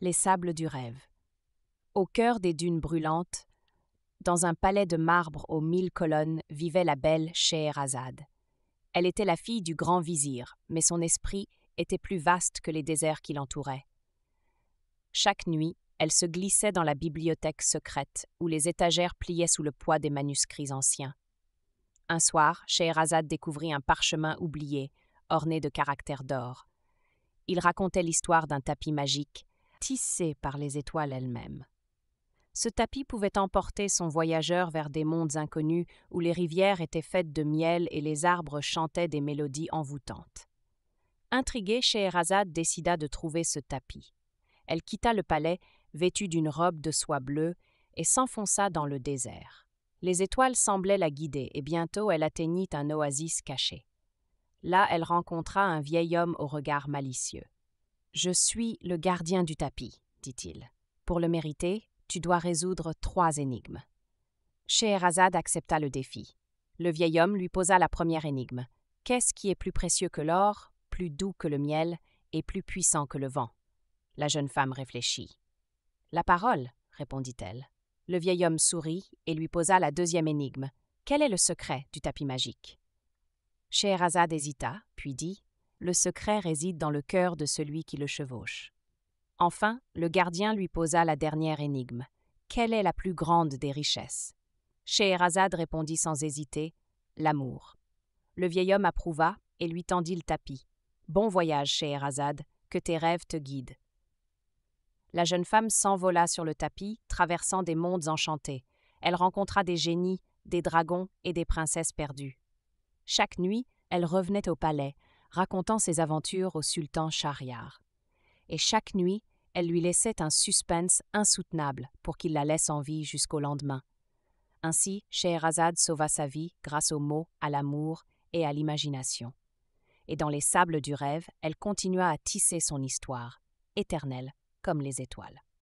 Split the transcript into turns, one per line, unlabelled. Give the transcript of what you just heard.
Les sables du rêve. Au cœur des dunes brûlantes, dans un palais de marbre aux 1000 colonnes, vivait la belle Scheherazade. Elle était la fille du grand vizir, mais son esprit était plus vaste que les déserts qui l'entouraient. Chaque nuit, elle se glissait dans la bibliothèque secrète, où les étagères pliaient sous le poids des manuscrits anciens. Un soir, Scheherazade découvrit un parchemin oublié, orné de caractères d'or. Il racontait l'histoire d'un tapis magique, tissé par les étoiles elles-mêmes. Ce tapis pouvait emporter son voyageur vers des mondes inconnus où les rivières étaient faites de miel et les arbres chantaient des mélodies envoûtantes. Intriguée, Scheherazade décida de trouver ce tapis. Elle quitta le palais, vêtue d'une robe de soie bleue, et s'enfonça dans le désert. Les étoiles semblaient la guider, et bientôt elle atteignit un oasis caché. Là, elle rencontra un vieil homme au regard malicieux. « Je suis le gardien du tapis, dit-il. Pour le mériter, tu dois résoudre 3 énigmes. » Scheherazade accepta le défi. Le vieil homme lui posa la première énigme. Qu'est-ce qui est plus précieux que l'or, plus doux que le miel et plus puissant que le vent? La jeune femme réfléchit. La parole, répondit-elle. Le vieil homme sourit et lui posa la deuxième énigme. Quel est le secret du tapis magique? Scheherazade hésita, puis dit « Le secret réside dans le cœur de celui qui le chevauche. » Enfin, le gardien lui posa la dernière énigme. Quelle est la plus grande des richesses? Scheherazade répondit sans hésiter « L'amour. » Le vieil homme approuva et lui tendit le tapis. « Bon voyage, Scheherazade, que tes rêves te guident. » La jeune femme s'envola sur le tapis, traversant des mondes enchantés. Elle rencontra des génies, des dragons et des princesses perdues. Chaque nuit, elle revenait au palais, racontant ses aventures au sultan Shahriar. Et chaque nuit, elle lui laissait un suspense insoutenable pour qu'il la laisse en vie jusqu'au lendemain. Ainsi, Scheherazade sauva sa vie grâce aux mots, à l'amour et à l'imagination. Et dans les sables du rêve, elle continua à tisser son histoire, éternelle comme les étoiles.